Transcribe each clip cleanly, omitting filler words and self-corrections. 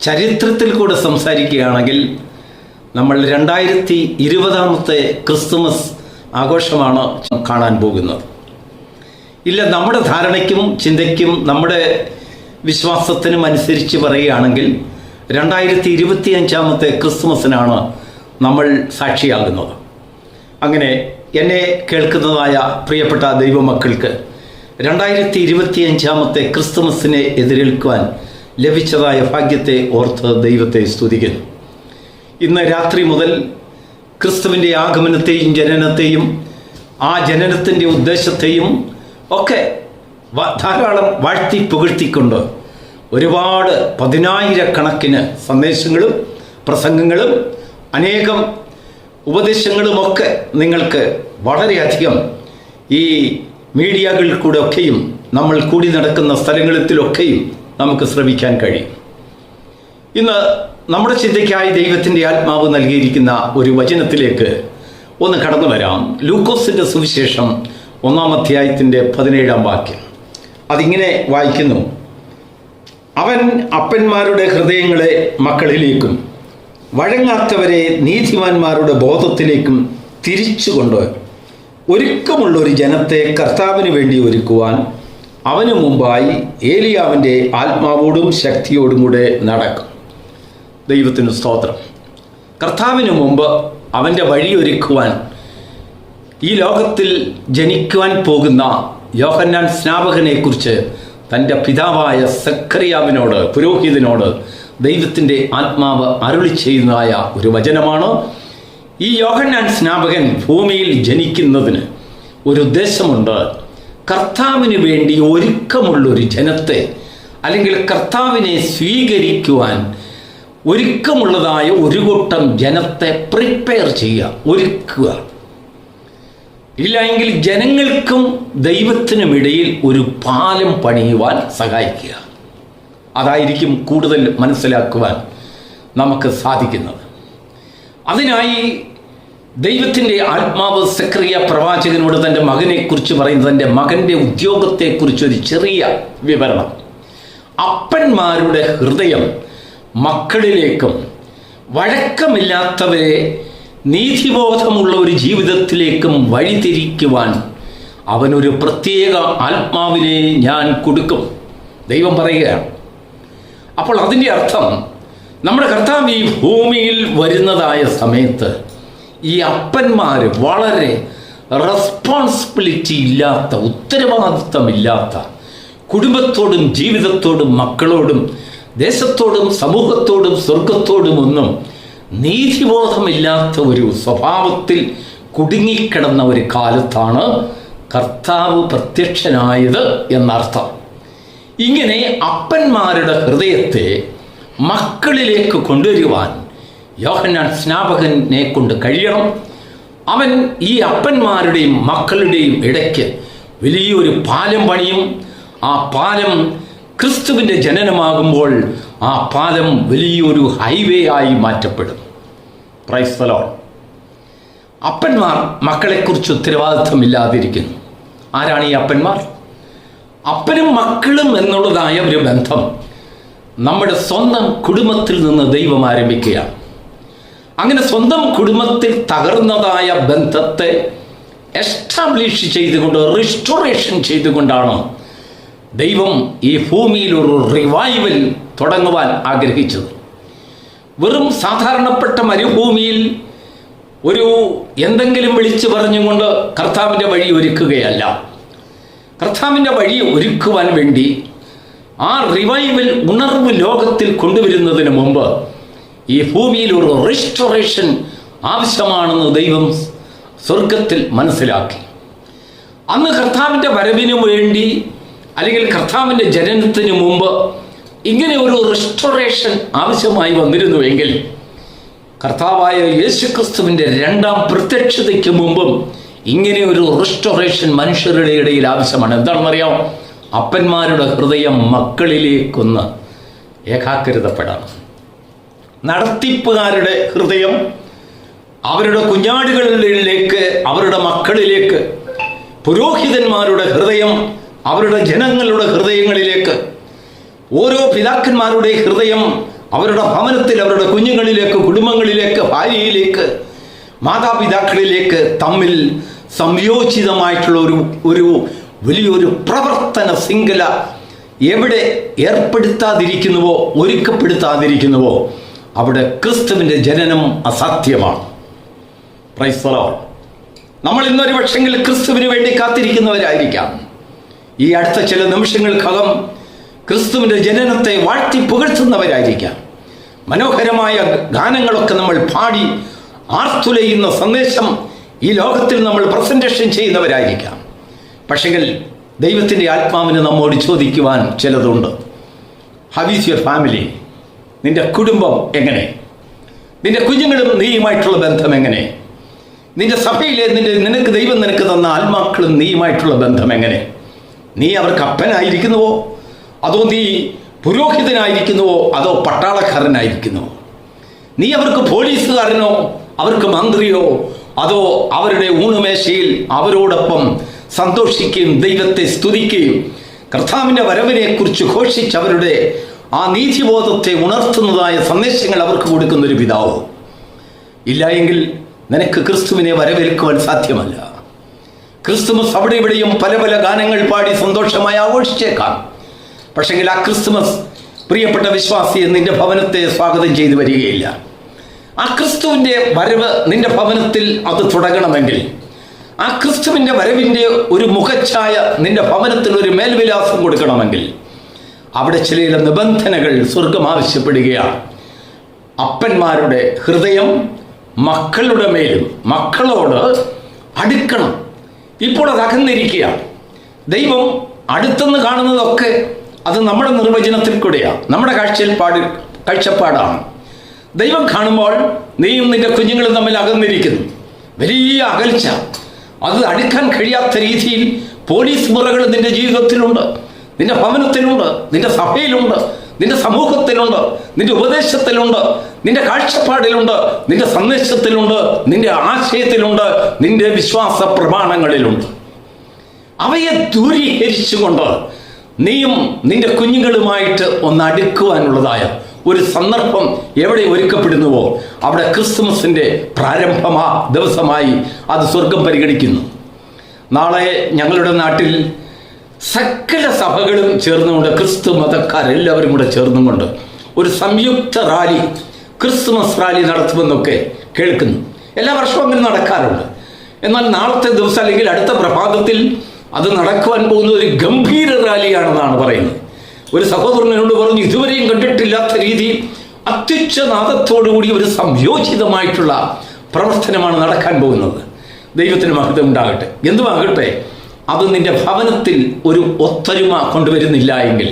ചരിത്രത്തിൽ കൂടെ സംസാരിക്കുകയാണെങ്കിൽ നമ്മൾ 2020 ക്രിസ്തുമസ് ആഘോഷമാണ് കാണാൻ പോകുന്നത്. ഇല്ല, നമ്മുടെ ധാരണയ്ക്കും ചിന്തയ്ക്കും നമ്മുടെ വിശ്വാസത്തിനും അനുസരിച്ച് പറയുകയാണെങ്കിൽ 2025 ക്രിസ്തുമസിനാണ് നമ്മൾ സാക്ഷിയാകുന്നത്. അങ്ങനെ എന്നെ കേൾക്കുന്നതായ പ്രിയപ്പെട്ട ദൈവമക്കൾക്ക് 2025 ക്രിസ്തുമസിനെ എതിരേൽക്കുവാൻ ലഭിച്ചതായ ഭാഗ്യത്തെ ഓർത്ത് ദൈവത്തെ സ്തുതിക്കുന്നു. ഇന്ന് രാത്രി മുതൽ ക്രിസ്തുവിൻ്റെ ആഗമനത്തെയും ജനനത്തെയും ആ ജനനത്തിൻ്റെ ഉദ്ദേശത്തെയും ഒക്കെ ധാരാളം വാഴ്ത്തി പുകഴ്ത്തിക്കൊണ്ട് ഒരുപാട് 10,000-കണക്കിന് സന്ദേശങ്ങളും പ്രസംഗങ്ങളും അനേകം ഉപദേശങ്ങളുമൊക്കെ നിങ്ങൾക്ക് വളരെയധികം ഈ മീഡിയകളിൽ കൂടെ ഒക്കെയും നമ്മൾ കൂടി നടക്കുന്ന സ്ഥലങ്ങളിലൊക്കെയും നമുക്ക് ശ്രമിക്കാൻ കഴിയും. ഇന്ന് നമ്മുടെ ചിന്തയ്ക്കായി ദൈവത്തിൻ്റെ ആത്മാവ് നൽകിയിരിക്കുന്ന ഒരു വചനത്തിലേക്ക് ഒന്ന് കടന്നു വരാം. ലൂക്കോസിൻ്റെ സുവിശേഷം 1-ാം അധ്യായത്തിൻ്റെ 17-ാം വാക്യം. അതിങ്ങനെ വായിക്കുന്നു: അവൻ അപ്പന്മാരുടെ ഹൃദയങ്ങളെ മക്കളിലേക്കും വഴങ്ങാത്തവരെ നീതിമാന്മാരുടെ ബോധത്തിലേക്കും തിരിച്ചുകൊണ്ട് ഒരുക്കമുള്ള ഒരു ജനത്തെ കർത്താവിന് വേണ്ടി ഒരുക്കുവാൻ അവന് മുമ്പായി ഏലിയാവിൻ്റെ ആത്മാവോടും ശക്തിയോടും കൂടെ നടക്കും. ദൈവത്തിന് സ്തോത്രം. കർത്താവിന് മുമ്പ് അവൻ്റെ വഴിയൊരുക്കുവാൻ ഈ ലോകത്തിൽ ജനിക്കുവാൻ പോകുന്ന യോഹന്നാൻ സ്നാപകനെക്കുറിച്ച് തൻ്റെ പിതാവായ സക്കറിയാവിനോട്, പുരോഹിതനോട് ദൈവത്തിൻ്റെ ആത്മാവ് അരുളി ചെയ്യുന്നതായ ഒരു വചനമാണ്. ഈ യോഹന്നാൻ സ്നാപകൻ ഭൂമിയിൽ ജനിക്കുന്നതിന് ഒരു ഉദ്ദേശമുണ്ട്. കർത്താവിന് വേണ്ടി ഒരുക്കമുള്ളൊരു ജനത്തെ, അല്ലെങ്കിൽ കർത്താവിനെ സ്വീകരിക്കുവാൻ ഒരുക്കമുള്ളതായ ഒരു കൂട്ടം ജനത്തെ പ്രിപ്പയർ ചെയ്യുക, ഒരുക്കുക. ഇല്ലെങ്കിൽ ജനങ്ങൾക്കും ദൈവത്തിനുമിടയിൽ ഒരു പാലം പണിയുവാൻ സഹായിക്കുക. അതായിരിക്കും കൂടുതൽ മനസ്സിലാക്കുവാൻ നമുക്ക് സാധിക്കുന്നത്. അതിനായി ദൈവത്തിൻ്റെ ആത്മാവ് സക്കറിയ പ്രവാചകനോട് തൻ്റെ മകനെക്കുറിച്ച് പറയുന്നത്, തൻ്റെ മകൻ്റെ ഉദ്യോഗത്തെക്കുറിച്ചൊരു ചെറിയ വിവരണം. അപ്പന്മാരുടെ ഹൃദയം മക്കളിലേക്കും വഴക്കമില്ലാത്തവരെ നീതിബോധമുള്ള ഒരു ജീവിതത്തിലേക്കും വഴിതിരിക്കുവാൻ അവനൊരു പ്രത്യേക ആത്മാവിനെ ഞാൻ കൊടുക്കും, ദൈവം പറയുകയാണ്. അപ്പോൾ അതിൻ്റെ അർത്ഥം, നമ്മുടെ കർത്താവ് ഈ ഭൂമിയിൽ വരുന്നതായ സമയത്ത് ഈ അപ്പന്മാർ വളരെ റെസ്പോൺസിബിലിറ്റി ഇല്ലാത്ത, ഉത്തരവാദിത്തമില്ലാത്ത, കുടുംബത്തോടും ജീവിതത്തോടും മക്കളോടും ദേശത്തോടും സമൂഹത്തോടും സ്വർഗത്തോടും ഒന്നും നീതിബോധമില്ലാത്ത ഒരു സ്വഭാവത്തിൽ കുടുങ്ങിക്കിടന്ന ഒരു കാലത്താണ് കർത്താവ് പ്രത്യക്ഷനായത് എന്നർത്ഥം. ഇങ്ങനെ അപ്പന്മാരുടെ ഹൃദയത്തെ മക്കളിലേക്ക് കൊണ്ടുവരുവാൻ യോഹന്നാൻ സ്നാപകനെ കൊണ്ട് കഴിയണം. അവൻ ഈ അപ്പന്മാരുടെയും മക്കളുടെയും ഇടയ്ക്ക് വലിയൊരു പാലം പണിയും. ആ പാലം ക്രിസ്തുവിൻ്റെ ജനനമാകുമ്പോൾ ആ പാലം വലിയൊരു ഹൈവേ ആയി മാറ്റപ്പെടും. Praise the lord. അപ്പന്മാർ മക്കളെക്കുറിച്ച് ഉത്തരവാദിത്വമില്ലാതിരിക്കുന്നു. ആരാണ് ഈ അപ്പന്മാർ? അപ്പനും മക്കളും എന്നുള്ളതായ ഒരു ബന്ധം നമ്മുടെ സ്വന്തം കുടുംബത്തിൽ നിന്ന് ദൈവം ആരംഭിക്കുകയാണ്. അങ്ങനെ സ്വന്തം കുടുംബത്തിൽ തകർന്നതായ ബന്ധത്തെ എസ്റ്റാബ്ലിഷ് ചെയ്തുകൊണ്ട്, റിസ്റ്റോറേഷൻ ചെയ്തുകൊണ്ടാണ് ദൈവം ഈ ഭൂമിയിൽ ഒരു റിവൈവൽ തുടങ്ങുവാൻ ആഗ്രഹിച്ചത്. വെറും സാധാരണപ്പെട്ട മരുഭൂമിയിൽ ഒരു എന്തെങ്കിലും വിളിച്ചു പറഞ്ഞുകൊണ്ട് കർത്താവിൻ്റെ വഴി ഒരുക്കുകയല്ല. കർത്താവിൻ്റെ വഴി ഒരുക്കുവാൻ വേണ്ടി ആ റിവൈവൽ, ഉണർവ് ലോകത്തിൽ കൊണ്ടുവരുന്നതിന് മുമ്പ് ഈ ഭൂമിയിൽ ഒരു റിസ്റ്റോറേഷൻ ആവശ്യമാണെന്ന് ദൈവം സ്വർഗത്തിൽ മനസ്സിലാക്കി. അന്ന് കർത്താവിൻ്റെ വരവിനു വേണ്ടി, അല്ലെങ്കിൽ കർത്താവിൻ്റെ ജനനത്തിന് മുമ്പ് ഇങ്ങനെ ഒരു റിസ്റ്റോറേഷൻ ആവശ്യമായി വന്നിരുന്നുവെങ്കിൽ, കർത്താവായ യേശുക്രിസ്തുവിൻ്റെ 2-ാം പ്രത്യക്ഷതയ്ക്ക് മുമ്പും ഇങ്ങനെ ഒരു റിസ്റ്റോറേഷൻ മനുഷ്യരുടെ ഇടയിൽ ആവശ്യമാണ്. എന്താണെന്നറിയാം? അപ്പന്മാരുടെ ഹൃദയം മക്കളിലേക്കൊന്ന് ഏകാഗ്രതപ്പെടണം. നടത്തിപ്പുകാരുടെ ഹൃദയം അവരുടെ കുഞ്ഞാടുകളിലേക്ക്, അവരുടെ മക്കളിലേക്ക്, പുരോഹിതന്മാരുടെ ഹൃദയം അവരുടെ ജനങ്ങളുടെ ഹൃദയങ്ങളിലേക്ക്, ഓരോ പിതാക്കന്മാരുടെ ഹൃദയം അവരുടെ ഭവനത്തിൽ, അവരുടെ കുഞ്ഞുങ്ങളിലേക്ക്, കുടുംബങ്ങളിലേക്ക്, ഭാര്യയിലേക്ക്, മാതാപിതാക്കളിലേക്ക് തമ്മിൽ സംയോജിതമായിട്ടുള്ള ഒരു വലിയൊരു പ്രവർത്തന ശൃംഖല എവിടെ ഏർപ്പെടുത്താതിരിക്കുന്നുവോ, ഒരുക്കപ്പെടുത്താതിരിക്കുന്നുവോ, അവിടെ ക്രിസ്തുവിൻ്റെ ജനനം അസാധ്യമാണ്. Price the Lord. നമ്മൾ ഇന്നൊരു പക്ഷെങ്കിൽ ക്രിസ്തുവിന് വേണ്ടി കാത്തിരിക്കുന്നവരായിരിക്കാം. ഈ അടുത്ത ചില നിമിഷങ്ങൾക്കകം ക്രിസ്തുവിൻ്റെ ജനനത്തെ വാഴ്ത്തി പുകഴ്ത്തുന്നവരായിരിക്കാം. മനോഹരമായ ഗാനങ്ങളൊക്കെ നമ്മൾ പാടി ആർത്തുലയുന്ന സന്ദേശം ഈ ലോകത്തിൽ നമ്മൾ പ്രസന്റേഷൻ ചെയ്യുന്നവരായിരിക്കാം. പക്ഷെങ്കിൽ ദൈവത്തിൻ്റെ ആത്മാവിന് നമ്മോട് ചോദിക്കുവാൻ ചിലതുണ്ട്. How is your family? നിന്റെ കുടുംബം എങ്ങനെ? നിന്റെ കുഞ്ഞുങ്ങളും നീയുമായിട്ടുള്ള ബന്ധം എങ്ങനെ? നിന്റെ സഭയിലെ നിനക്ക് ദൈവം നിനക്ക് തന്ന ആത്മാക്കളും നീയുമായിട്ടുള്ള ബന്ധം എങ്ങനെ? നീ അവർക്ക് അപ്പനായിരിക്കുന്നുവോ, അതോ നീ പുരോഹിതനായിരിക്കുന്നുവോ, അതോ പട്ടാളക്കാരനായിരിക്കുന്നുവോ? നീ അവർക്ക് പോലീസുകാരനോ, അവർക്ക് മന്ത്രിയോ, അതോ അവരുടെ ഊണുമേശയിൽ അവരോടൊപ്പം സന്തോഷിക്കുകയും ദൈവത്തെ സ്തുതിക്കുകയും കർത്താവിൻ്റെ വരവിനെ കുറിച്ച് ഘോഷിച്ചവരുടെ ആ നീതിബോധത്തെ ഉണർത്തുന്നതായ സന്ദേശങ്ങൾ അവർക്ക് കൊടുക്കുന്നൊരു പിതാവോ? ഇല്ല എങ്കിൽ നിനക്ക് ക്രിസ്തുവിനെ വരവേൽക്കുവാൻ സാധ്യമല്ല. ക്രിസ്തുമസ് അവിടെ ഇവിടെയും പല പല ഗാനങ്ങൾ പാടി സന്തോഷമായി ആഘോഷിച്ചേക്കാം. പക്ഷെങ്കിൽ ആ ക്രിസ്തുമസ് പ്രിയപ്പെട്ട വിശ്വാസിയെ നിന്റെ ഭവനത്തെ സ്വാഗതം ചെയ്തു വരികയില്ല. ആ ക്രിസ്തുവിൻ്റെ വരവ് നിന്റെ ഭവനത്തിൽ അത് തുടങ്ങണമെങ്കിൽ, ആ ക്രിസ്തുവിൻ്റെ വരവിൻ്റെ ഒരു മുഖഛായ നിന്റെ ഭവനത്തിൽ ഒരു മേൽവിലാസം കൊടുക്കണമെങ്കിൽ, അവിടെ ചില നിബന്ധനകൾ സ്വർഗം ആവശ്യപ്പെടുകയാണ്. അപ്പന്മാരുടെ ഹൃദയം മക്കളുടെ മേലും മക്കളോട് അടുക്കണം. ഇപ്പോൾ അത് അകന്നിരിക്കുകയാണ്. ദൈവം അടുത്തെന്ന് കാണുന്നതൊക്കെ അത് നമ്മുടെ നിർവചനത്തിൽ കൂടെയാണ്, നമ്മുടെ കാഴ്ചപ്പാടാണ്. ദൈവം കാണുമ്പോൾ നീയും നിന്റെ കുഞ്ഞുങ്ങളും തമ്മിൽ അകന്നിരിക്കുന്നു. വലിയ അകൽച്ച, അത് അടുക്കാൻ കഴിയാത്ത രീതിയിൽ പോലീസ് മുറകൾ നിന്റെ ജീവിതത്തിലുണ്ട്, നിന്റെ ഭവനത്തിലുണ്ട്, നിന്റെ സഭയിലുണ്ട്, നിന്റെ സമൂഹത്തിലുണ്ട്, നിന്റെ ഉപദേശത്തിലുണ്ട്, നിന്റെ കാഴ്ചപ്പാടിലുണ്ട്, നിന്റെ സന്ദേശത്തിലുണ്ട്, നിന്റെ ആശയത്തിലുണ്ട്, നിന്റെ വിശ്വാസ പ്രമാണങ്ങളിലുണ്ട്. അവയെ ദൂരീകരിച്ചുകൊണ്ട് നീയും നിന്റെ കുഞ്ഞുങ്ങളുമായിട്ട് ഒന്ന് അടുക്കുവാനുള്ളതായ ഒരു സന്ദർഭം എവിടെ ഒരുക്കപ്പെടുന്നുവോ അവിടെ ക്രിസ്തുമസിൻ്റെ ദിവസമായി അത് സ്വർഗം പരിഗണിക്കുന്നു. നാളെ ഞങ്ങളുടെ നാട്ടിൽ സകല സഭകളും ചേർന്നുകൊണ്ട്, ക്രിസ്തു മതക്കാരെല്ലാവരും കൂടെ ചേർന്നുകൊണ്ട് ഒരു സംയുക്ത റാലി, ക്രിസ്തുമസ് റാലി നടത്തുമെന്നൊക്കെ കേൾക്കുന്നു. എല്ലാ വർഷവും അങ്ങനെ നടക്കാറുണ്ട്. എന്നാൽ നാളത്തെ ദിവസം അല്ലെങ്കിൽ അടുത്ത പ്രഭാതത്തിൽ അത് നടക്കുവാൻ പോകുന്ന ഒരു ഗംഭീര റാലിയാണെന്നാണ് പറയുന്നത്. ഒരു സഹോദരനോട് പറഞ്ഞു, ഇതുവരെയും കണ്ടിട്ടില്ലാത്ത രീതിയിൽ അത്യുച്ചനാദത്തോടുകൂടി ഒരു സംയോജിതമായിട്ടുള്ള പ്രവർത്തനമാണ് നടക്കാൻ പോകുന്നത്. ദൈവത്തിന് മഹത്വം ഉണ്ടാകട്ടെ. എന്തുമാകട്ടെ, അത് നിന്റെ ഭവനത്തിൽ ഒരു ഒത്തൊരുമ കൊണ്ടുവരുന്നില്ല എങ്കിൽ,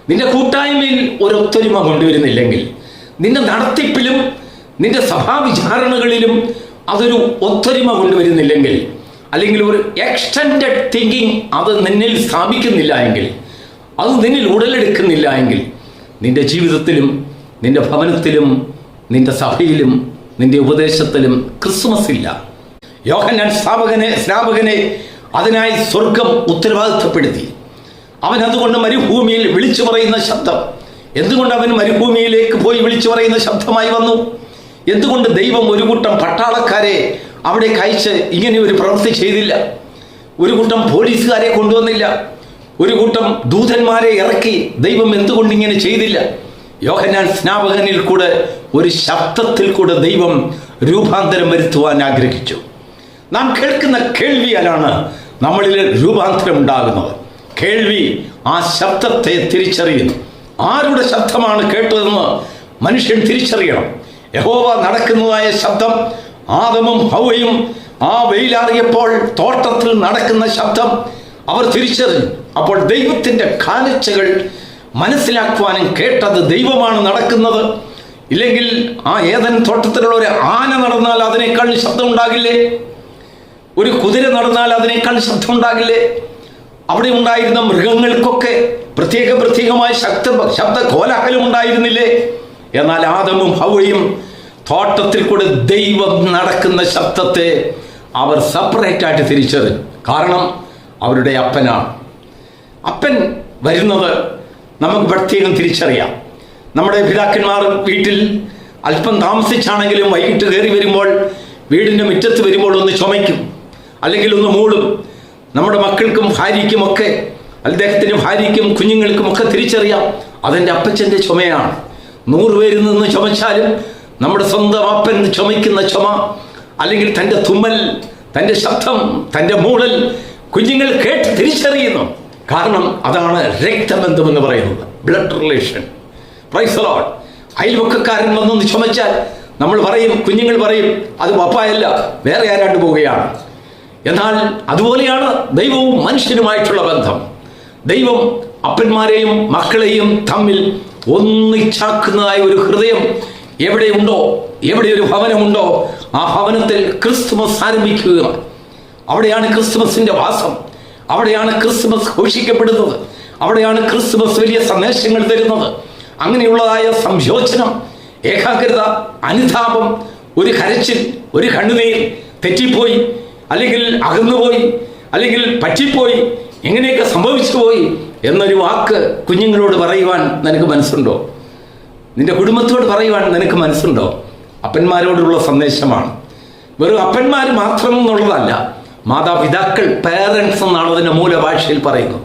നിന്റെ കൂട്ടായ്മയിൽ ഒരു ഒത്തൊരുമ കൊണ്ടുവരുന്നില്ലെങ്കിൽ, നിന്റെ നടത്തിപ്പിലും നിന്റെ സഭാവിചാരണകളിലും അതൊരു ഒത്തൊരുമ കൊണ്ടുവരുന്നില്ലെങ്കിൽ, അല്ലെങ്കിൽ ഒരു എക്സ്റ്റൻഡഡ് തിങ്കിങ് അത് നിന്നിൽ സ്ഥാപിക്കുന്നില്ല എങ്കിൽ, അത് നിന്നിൽ ഉടലെടുക്കുന്നില്ല എങ്കിൽ, നിന്റെ ജീവിതത്തിലും നിന്റെ ഭവനത്തിലും നിന്റെ സഭയിലും നിന്റെ ഉപദേശത്തിലും ക്രിസ്മസ് ഇല്ല. യോഹന്നാൻ സ്നാപകനെ അതിനായി സ്വർഗം ഉത്തരവാദിത്തപ്പെടുത്തി. അവൻ അതുകൊണ്ട് മരുഭൂമിയിൽ വിളിച്ചു പറയുന്ന ശബ്ദം, എന്തുകൊണ്ട് അവൻ മരുഭൂമിയിലേക്ക് പോയി വിളിച്ചു പറയുന്ന ശബ്ദമായി വന്നു? എന്തുകൊണ്ട് ദൈവം ഒരു കൂട്ടം പട്ടാളക്കാരെ അവിടെ അയച്ച് ഇങ്ങനെ ഒരു പ്രവൃത്തി ചെയ്തില്ല? ഒരു കൂട്ടം പോലീസുകാരെ കൊണ്ടുവന്നില്ല? ഒരു കൂട്ടം ദൂതന്മാരെ ഇറക്കി ദൈവം എന്തുകൊണ്ട് ഇങ്ങനെ ചെയ്തില്ല? യോഹന്നാൻ സ്നാപകനിൽ കൂടെ ഒരു ശബ്ദത്തിൽ കൂടെ ദൈവം രൂപാന്തരം വരുത്തുവാൻ ആഗ്രഹിച്ചു. നാം കേൾക്കുന്ന കേൾവിയാലാണ് നമ്മളിൽ രൂപാന്തരം ഉണ്ടാകുന്നത്. കേൾവി ആ ശബ്ദത്തെ തിരിച്ചറിയുന്നു. ആരുടെ ശബ്ദമാണ് കേട്ടതെന്ന് മനുഷ്യൻ തിരിച്ചറിയണം. യഹോവ നടക്കുന്നതായ ശബ്ദം, ആദമും ഹൗവയും ആ വെയിലാറിയപ്പോൾ തോട്ടത്തിൽ നടക്കുന്ന ശബ്ദം അവർ തിരിച്ചറിഞ്ഞു. അപ്പോൾ ദൈവത്തിൻ്റെ കാഴ്ചകൾ മനസ്സിലാക്കുവാനും കേട്ടത് ദൈവമാണ് നടക്കുന്നത്. ഇല്ലെങ്കിൽ ആ ഏദൻ തോട്ടത്തിലുള്ള ഒരു ആന നടന്നാൽ അതിനേക്കാൾ ശബ്ദം ഉണ്ടാകില്ലേ? ഒരു കുതിര നടന്നാൽ അതിനേക്കാൾ ശബ്ദം ഉണ്ടാകില്ലേ? അവിടെ ഉണ്ടായിരുന്ന മൃഗങ്ങൾക്കൊക്കെ പ്രത്യേകമായ ശബ്ദ കോലാഹലം ഉണ്ടായിരുന്നില്ലേ? എന്നാൽ ആദമും ഹൗവയും തോട്ടത്തിൽ കൂടെ ദൈവം നടക്കുന്ന ശബ്ദത്തെ അവർ സെപ്പറേറ്റ് ആയിട്ട് തിരിച്ചറിഞ്ഞു. കാരണം അവരുടെ അപ്പനാണ്. അപ്പൻ വരുന്നത് നമുക്ക് പ്രത്യേകം തിരിച്ചറിയാം. നമ്മുടെ പിതാക്കന്മാർ വീട്ടിൽ അല്പം താമസിച്ചാണെങ്കിലും വൈകിട്ട് കയറി വരുമ്പോൾ വീടിൻ്റെ മുറ്റത്ത് വരുമ്പോൾ ഒന്ന് ചുമയ്ക്കും, അല്ലെങ്കിൽ ഒന്ന് മൂളും. നമ്മുടെ മക്കൾക്കും ഭാര്യയ്ക്കുമൊക്കെ, അദ്ദേഹത്തിൻ്റെ ഭാര്യയ്ക്കും കുഞ്ഞുങ്ങൾക്കുമൊക്കെ തിരിച്ചറിയാം അതെൻ്റെ അപ്പച്ചൻ്റെ ചുമയാണ്. 100 പേരിൽ നിന്ന് ചുമച്ചാലും നമ്മുടെ സ്വന്തം അപ്പൻ ചുമയ്ക്കുന്ന ചുമ, അല്ലെങ്കിൽ തൻ്റെ തുമ്മൽ, തൻ്റെ ശബ്ദം, തൻ്റെ മൂളൽ കുഞ്ഞുങ്ങൾ കേട്ട് തിരിച്ചറിയുന്നു. കാരണം അതാണ് രക്തബന്ധമെന്ന് പറയുന്നത്, blood relation. Praise the lord. അയൽവക്കക്കാരൻ വന്നൊന്ന് ചുമച്ചാൽ നമ്മൾ പറയും, കുഞ്ഞുങ്ങൾ പറയും, അത് പപ്പായല്ല, വേറെ ആരാണ്ട് പോവുകയാണ്. എന്നാൽ അതുപോലെയാണ് ദൈവവും മനുഷ്യനുമായിട്ടുള്ള ബന്ധം. ദൈവം അപ്പന്മാരെയും മക്കളെയും തമ്മിൽ ഒന്നിച്ചാക്കുന്നതായ ഒരു ഹൃദയം എവിടെയുണ്ടോ, എവിടെ ഒരു ഭവനമുണ്ടോ, ആ ഭവനത്തിൽ ക്രിസ്തുമസ് ആരംഭിക്കുക. അവിടെയാണ് ക്രിസ്തുമസിൻ്റെ വാസം, അവിടെയാണ് ക്രിസ്തുമസ് ഘോഷിക്കപ്പെടുന്നത്, അവിടെയാണ് ക്രിസ്തുമസ് വലിയ സന്ദേശങ്ങൾ തരുന്നത്. അങ്ങനെയുള്ളതായ സംയോജനം, ഏകാഗ്രത, അനുതാപം, ഒരു കരച്ചിൽ, ഒരു കണ്ണുനീർ, തെറ്റിപ്പോയി, അല്ലെങ്കിൽ അകന്നുപോയി, അല്ലെങ്കിൽ പറ്റിപ്പോയി, എങ്ങനെയൊക്കെ സംഭവിച്ചു പോയി എന്നൊരു വാക്ക് കുഞ്ഞുങ്ങളോട് പറയുവാൻ നിനക്ക് മനസ്സുണ്ടോ? നിന്റെ കുടുംബത്തോട് പറയുവാൻ നിനക്ക് മനസ്സുണ്ടോ? അപ്പന്മാരോടുള്ള സന്ദേശമാണ്. വെറും അപ്പന്മാർ മാത്രം എന്നുള്ളതല്ല, മാതാപിതാക്കൾ, പേരൻസ് എന്നാണ് അതിൻ്റെ മൂലഭാഷയിൽ പറയുന്നത്.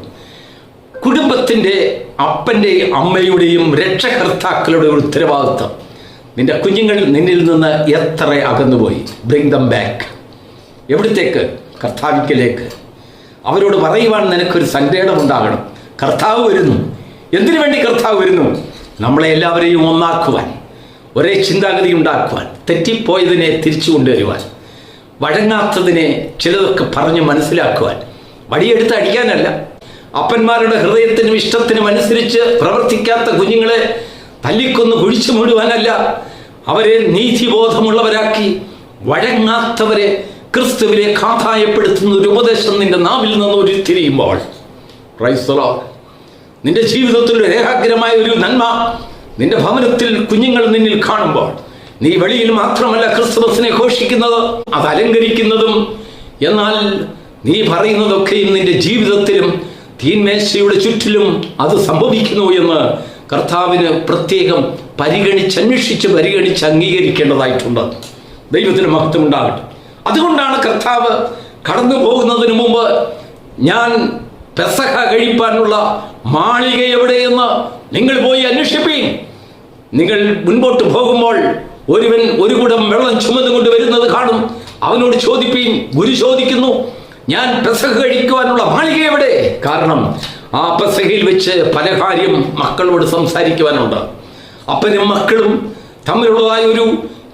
കുടുംബത്തിൻ്റെ അപ്പൻ്റെയും അമ്മയുടെയും രക്ഷകർത്താക്കളുടെ ഉത്തരവാദിത്വം. നിന്റെ കുഞ്ഞുങ്ങൾ നിന്നിൽ നിന്ന് എത്ര അകന്നുപോയി, ബ്രിങ് ദം ബാക്ക്. എവിടത്തേക്ക്? കർത്താവിലേക്ക്. അവരോട് പറയുവാൻ നിനക്കൊരു സങ്കേതമുണ്ടാകണം. കർത്താവ് വരുന്നു. എന്തിനു വേണ്ടി കർത്താവ് വരുന്നു? നമ്മളെ എല്ലാവരെയും ഒന്നാക്കുവാൻ, ഒരേ ചിന്താഗതി ഉണ്ടാക്കുവാൻ, തെറ്റിപ്പോയതിനെ തിരിച്ചു കൊണ്ടുവരുവാൻ, വഴങ്ങാത്തതിനെ ചിലതൊക്കെ പറഞ്ഞ് മനസ്സിലാക്കുവാൻ. വടിയെടുത്ത് അടിക്കാനല്ല, അപ്പന്മാരുടെ ഹൃദയത്തിനും ഇഷ്ടത്തിനും അനുസരിച്ച് പ്രവർത്തിക്കാത്ത കുഞ്ഞുങ്ങളെ തല്ലിക്കൊന്ന് കുഴിച്ചു മൂടുവാനല്ല, അവരെ നീതിബോധമുള്ളവരാക്കി വഴങ്ങാത്തവരെ ക്രിസ്തുവിലേക്ക് ആദായപ്പെടുത്തുന്ന ഒരു ഉപദേശം നിന്റെ നാവിൽ നിന്ന് ഉരുത്തിരിയുമ്പോൾ, പ്രൈസ് ദി ലോർഡ്, നിന്റെ ജീവിതത്തിൽ ഒരു ഏകാഗ്രമായ ഒരു നന്മ നിന്റെ ഭവനത്തിൽ കുഞ്ഞുങ്ങൾ നിന്നിൽ കാണുമ്പോൾ, നീ വെളിയിൽ മാത്രമല്ല ക്രിസ്തുമസിനെ ഘോഷിക്കുന്നത്, അത് അലങ്കരിക്കുന്നതും, എന്നാൽ നീ പറയുന്നതൊക്കെയും നിന്റെ ജീവിതത്തിലും തീന്മേശയുടെ ചുറ്റിലും അത് സംഭവിക്കുന്നു എന്ന് കർത്താവിന് പ്രത്യേകം പരിഗണിച്ച് അംഗീകരിക്കേണ്ടതായിട്ടുണ്ട്. ദൈവത്തിന് മഹത്വം ഉണ്ടാകട്ടെ. അതുകൊണ്ടാണ് കർത്താവ് കടന്നു പോകുന്നതിന് മുമ്പ്, ഞാൻ പെസഹ കഴിപ്പാനുള്ള മാളിക എവിടെയെന്ന് നിങ്ങൾ പോയി അന്വേഷിപ്പീൻ. നിങ്ങൾ മുൻപോട്ട് പോകുമ്പോൾ ഒരുവൻ ഒരു കുടം വെള്ളം ചുമന്നുകൊണ്ട് വരുന്നത് കാണും. അവനോട് ചോദിപ്പീൻ. ഗുരു ചോദിക്കുന്നു, ഞാൻ പെസഹ കഴിക്കുവാനുള്ള മാളിക എവിടെ? കാരണം ആ പെസഹയിൽ വെച്ച് പല കാര്യം മക്കളോട് സംസാരിക്കുവാനുണ്ട്. അപ്പനും മക്കളും തമ്മിലുള്ളതായ ഒരു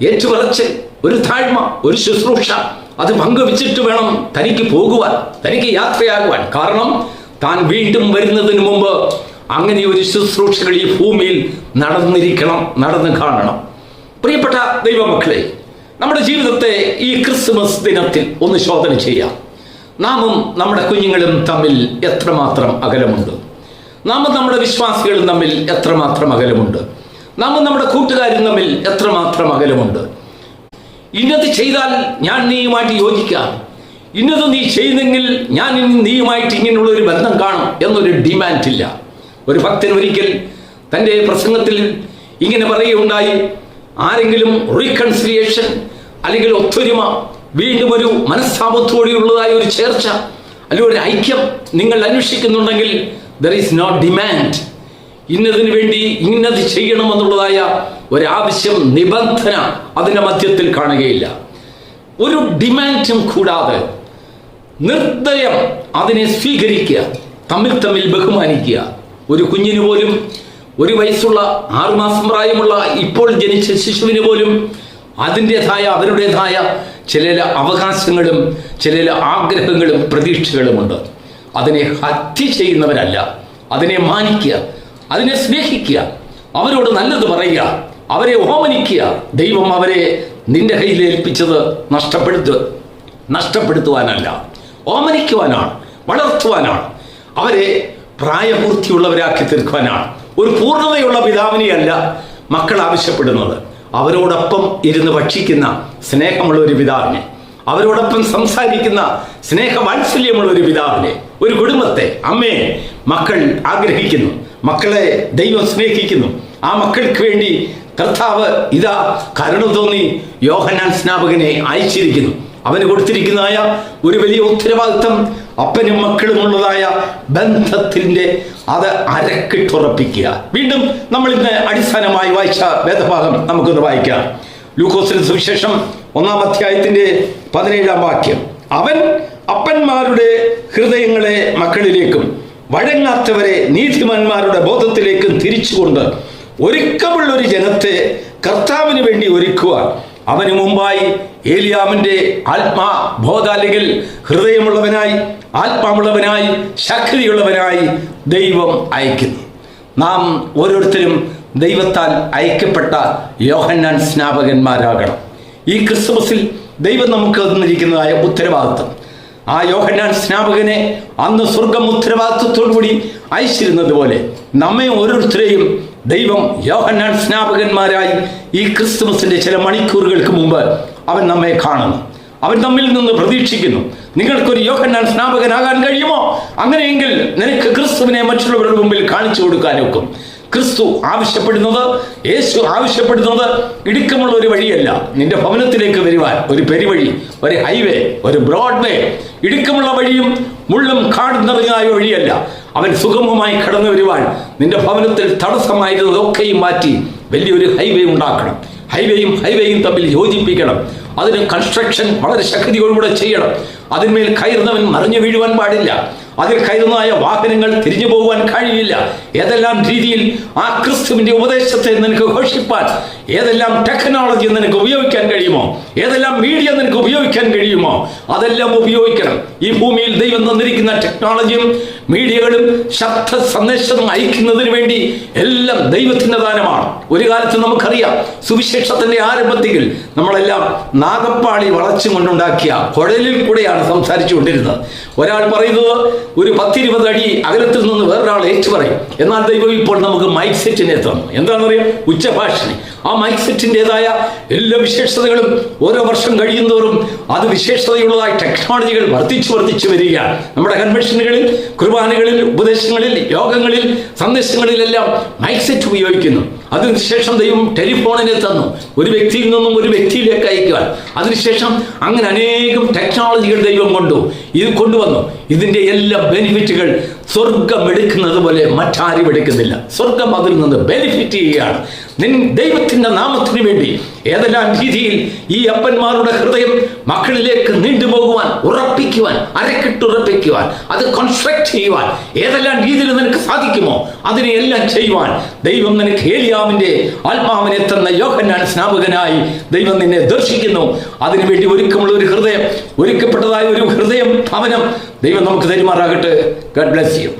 ഏറ്റുപറച്ചിൽ, ഒരു താഴ്മ, ഒരു ശുശ്രൂഷ, അത് പങ്കുവെച്ചിട്ട് വേണം തനിക്ക് പോകുവാൻ, തനിക്ക് യാത്രയാകുവാൻ. കാരണം താൻ വീണ്ടും വരുന്നതിന് മുമ്പ് അങ്ങനെ ഒരു ശുശ്രൂഷകൾ ഈ ഭൂമിയിൽ നടന്ന് കാണണം. പ്രിയപ്പെട്ട ദൈവമക്കളെ, നമ്മുടെ ജീവിതത്തെ ഈ ക്രിസ്തുമസ് ദിനത്തിൽ ഒന്ന് ശോധന ചെയ്യാം. നാമും നമ്മുടെ കുഞ്ഞുങ്ങളും തമ്മിൽ എത്രമാത്രം അകലമുണ്ട്? നാമും നമ്മുടെ വിശ്വാസികളും തമ്മിൽ എത്രമാത്രം അകലമുണ്ട്? നാമും നമ്മുടെ കൂട്ടുകാരും തമ്മിൽ എത്രമാത്രം അകലമുണ്ട്? ഇന്നത് ചെയ്താൽ ഞാൻ നീയുമായിട്ട് യോജിക്കാം, ഇന്നത് നീ ചെയ്തെങ്കിൽ ഞാൻ നീയുമായിട്ട് ഇങ്ങനെയുള്ള ഒരു ബന്ധം കാണും എന്നൊരു ഡിമാൻഡ് ഇല്ല. ഒരു ഭക്തൻ ഒരിക്കൽ തൻ്റെ പ്രസംഗത്തിൽ ഇങ്ങനെ പറയുകയുണ്ടായി, ആരെങ്കിലും റീകൺസിലിയേഷൻ അല്ലെങ്കിൽ ഒത്തൊരുമ, വീണ്ടും ഒരു മനസ്താപത്തോടെയുള്ളതായ ഒരു ചേർച്ച അല്ലെങ്കിൽ ഒരു ഐക്യം നിങ്ങൾ അന്വേഷിക്കുന്നുണ്ടെങ്കിൽ there is no demand. ഇന്നതിന് വേണ്ടി ഇന്നത് ചെയ്യണമെന്നുള്ളതായ ഒരാവശ്യം, നിബന്ധന അതിൻ്റെ മധ്യത്തിൽ കാണുകയില്ല. ഒരു ഡിമാൻഡും കൂടാതെ നിർദ്ദയം അതിനെ സ്വീകരിക്കുക, തമ്മിൽ ബഹുമാനിക്കുക. ഒരു കുഞ്ഞിന് പോലും, 1 വയസ്സുള്ള 6 മാസം പ്രായമുള്ള ഇപ്പോൾ ജനിച്ച ശിശുവിന് പോലും അവരുടേതായ ചില അവകാശങ്ങളും ചില ആഗ്രഹങ്ങളും പ്രതീക്ഷകളുമുണ്ട്. അതിനെ ഹത്യ ചെയ്യുന്നവരല്ല, അതിനെ മാനിക്കുക, അതിനെ സ്നേഹിക്കുക, അവരോട് നല്ലത് പറയുക, അവരെ ഓമനിക്കുക. ദൈവം അവരെ നിന്റെ കയ്യിൽ ഏൽപ്പിച്ചത് നഷ്ടപ്പെടുത്തുവാനല്ല, ഓമനിക്കുവാനാണ്, വളർത്തുവാനാണ്, അവരെ പ്രായപൂർത്തിയുള്ളവരാക്കി തീർക്കുവാനാണ്. ഒരു പൂർണ്ണതയുള്ള പിതാവിനെയല്ല മക്കൾ ആവശ്യപ്പെടുന്നത്, അവരോടൊപ്പം ഇരുന്ന് ഭക്ഷിക്കുന്ന സ്നേഹമുള്ള ഒരു പിതാവിനെ, അവരോടൊപ്പം സംസാരിക്കുന്ന സ്നേഹവാത്സല്യമുള്ള ഒരു പിതാവിനെ, ഒരു കുടുംബത്തെ, അമ്മയെ മക്കൾ ആഗ്രഹിക്കുന്നു. മക്കളെ ദൈവം സ്നേഹിക്കുന്നു. ആ മക്കൾക്ക് വേണ്ടി കർത്താവ് ഇതാ കരുണ തോന്നി യോഹന്നാൻ സ്നാപകനെ അയച്ചിരിക്കുന്നു. അവന് കൊടുത്തിരിക്കുന്നതായ ഒരു വലിയ ഉത്തരവാദിത്വം അപ്പനും മക്കളുമുള്ളതായ ബന്ധത്തിൻ്റെ അത് അരക്കിട്ടുറപ്പിക്കുക. വീണ്ടും നമ്മൾ ഇന്ന് അടിസ്ഥാനമായി വായിച്ച വേദഭാഗം നമുക്കൊന്ന് വായിക്കാം. ലൂക്കോസിന്റെ സുവിശേഷം 1-ാം അധ്യായത്തിന്റെ 17-ാം വാക്യം. അവൻ അപ്പന്മാരുടെ ഹൃദയങ്ങളെ മക്കളിലേക്കും വഴങ്ങാത്തവരെ നീതിമാന്മാരുടെ ബോധത്തിലേക്കും തിരിച്ചുകൊണ്ട് ഒരുക്കമുള്ളൊരു ജനത്തെ കർത്താവിന് വേണ്ടി ഒരുക്കുവാൻ അവന് മുമ്പായി ഏലിയാവിൻ്റെ ആത്മാബോധ അല്ലെങ്കിൽ ഹൃദയമുള്ളവനായി ആത്മാവുള്ളവനായി ശക്തിയുള്ളവനായി ദൈവം അയക്കുന്നു. നാം ഓരോരുത്തരും ദൈവത്താൽ അയക്കപ്പെട്ട യോഹന്നാൻ സ്നാപകന്മാരാകണം. ഈ ക്രിസ്തുമസിൽ ദൈവം നമുക്ക് തന്നിരിക്കുന്നതായ ഉത്തരവാദിത്വം, ആ യോഹന്നാൻ സ്നാപകനെ അന്ന് സ്വർഗം ഉത്തരവാദിത്വത്തോടുകൂടി അയച്ചിരുന്നത് പോലെ നമ്മെ ഓരോരുത്തരെയും ദൈവം യോഹന്നാൻ സ്നാപകന്മാരായി ഈ ക്രിസ്തുമസിന്റെ ചില മണിക്കൂറുകൾക്ക് മുമ്പ് അവൻ നമ്മെ കാണുന്നു. അവൻ നമ്മിൽ നിന്ന് പ്രതീക്ഷിക്കുന്നു, നിങ്ങൾക്കൊരു യോഹന്നാൻ സ്നാപകനാകാൻ കഴിയുമോ? അങ്ങനെയെങ്കിൽ നിനക്ക് ക്രിസ്തുവിനെ മറ്റുള്ളവരുടെ മുമ്പിൽ കാണിച്ചു കൊടുക്കാനൊക്കും. ക്രിസ്തു ആവശ്യപ്പെടുന്നത്, യേശു ആവശ്യപ്പെടുന്നത് ഇടുക്കമുള്ള ഒരു വഴിയല്ല, നിന്റെ ഭവനത്തിലേക്ക് വരുവാൻ ഒരു പെരുവഴി, ഒരു ഹൈവേ, ഒരു ബ്രോഡ്വേ, ഇടുക്കമുള്ള വഴിയും മുള്ളും കാടും നിറഞ്ഞായ വഴിയല്ല. അവൻ സുഗമമായി കടന്നു വരുവാൻ നിന്റെ ഭവനത്തിൽ തടസ്സമായിരുന്നതൊക്കെയും മാറ്റി വലിയൊരു ഹൈവേ ഉണ്ടാക്കണം. ഹൈവേയും തമ്മിൽ യോജിപ്പിക്കണം. അതിന് കൺസ്ട്രക്ഷൻ വളരെ ശക്തിയോടുകൂടെ ചെയ്യണം. അതിന്മേൽ കയറുന്നവൻ മറിഞ്ഞു വീഴുവാൻ പാടില്ല. അതിൽ കയറുന്നതായ വാഹനങ്ങൾ തിരിഞ്ഞു പോകുവാൻ കഴിയില്ല. ഏതെല്ലാം രീതിയിൽ ആ ക്രിസ്തുവിന്റെ ഉപദേശത്തെ നിനക്ക് ഘോഷിപ്പാൻ, ഏതെല്ലാം ടെക്നോളജി നിനക്ക് ഉപയോഗിക്കാൻ കഴിയുമോ, ഏതെല്ലാം മീഡിയ നിനക്ക് ഉപയോഗിക്കാൻ കഴിയുമോ, അതെല്ലാം ഉപയോഗിക്കണം. ഈ ഭൂമിയിൽ ദൈവം തന്നിരിക്കുന്ന ടെക്നോളജിയും മീഡിയകളും ശബ്ദ സന്ദേശം അയക്കുന്നതിന് വേണ്ടി എല്ലാം ദൈവത്തിന്റെ ദാനമാണ്. ഒരു കാലത്ത് നമുക്കറിയാം, സുവിശേഷത്തിന്റെ ആരംഭത്തിൽ നമ്മളെല്ലാം നാഗപ്പാളി വളച്ചും കൊണ്ടുണ്ടാക്കിയ കുഴലിൽ കൂടെയാണ് സംസാരിച്ചു കൊണ്ടിരുന്നത്. ഒരാൾ പറയുന്നത് ഒരു 10-20 അടി അകലത്തിൽ നിന്ന് വേറൊരാൾ ഏറ്റു പറയും. എന്നാൽ ദൈവം ഇപ്പോൾ നമുക്ക് മൈക്ക് സെറ്റിനെ തന്നു. എന്താണെന്നറിയാം? ഉച്ചഭാഷണി. ആ മൈക്ക് സെറ്റിൻ്റെതായ എല്ലാ വിശേഷതകളും ഓരോ വർഷം കഴിയുന്നതോറും അത് വിശേഷതയുള്ളതായ ടെക്നോളജികൾ വർദ്ധിച്ചു വരികയാണ്. നമ്മുടെ കൺവെൻഷനുകളിൽ, കുർബാനകളിൽ, ഉപദേശങ്ങളിൽ, യോഗങ്ങളിൽ, സന്ദേശങ്ങളിലെല്ലാം മൈക്ക് സെറ്റ് ഉപയോഗിക്കുന്നു. അതിനുശേഷം ദൈവം ടെലിഫോണിനെ തന്നു, ഒരു വ്യക്തിയിൽ നിന്നും ഒരു വ്യക്തിയിലേക്ക് അയക്കുവാൻ. അതിനുശേഷം അങ്ങനെ അനേകം ടെക്നോളജികൾ ദൈവം കൊണ്ടുവന്നു. ഇതിൻ്റെ എല്ലാ ബെനിഫിറ്റുകൾ സ്വർഗം എടുക്കുന്നത് പോലെ മറ്റാരും എടുക്കുന്നില്ല. സ്വർഗം അതിൽ നിന്ന് ബെനിഫിറ്റ് ചെയ്യുകയാണ്. ദൈവത്തിൻ്റെ നാമത്തിന് വേണ്ടി ഏതെല്ലാം രീതിയിൽ ഈ അപ്പന്മാരുടെ ഹൃദയം മക്കളിലേക്ക് നീണ്ടുപോകുവാൻ, ഉറപ്പിക്കുവാൻ, അരക്കിട്ടുറപ്പിക്കുവാൻ, അത് കൺസ്ട്രക്ട് ചെയ്യുവാൻ ഏതെല്ലാം രീതിയിൽ നിനക്ക് സാധിക്കുമോ അതിനെയെല്ലാം ചെയ്യുവാൻ ദൈവം നിനക്ക് ഏലിയാവിൻ്റെ ആത്മാവിനെ തന്ന യോഹന്നാൻ സ്നാപകനായി ദൈവം നിന്നെ ദർശിക്കുന്നു. അതിനുവേണ്ടി ഒരുക്കമുള്ള ഒരു ഹൃദയം, ഒരുക്കപ്പെട്ടതായ ഒരു ഹൃദയം ഭവനം ദൈവം നമുക്ക് തരുമാറാകട്ടെ. God bless you.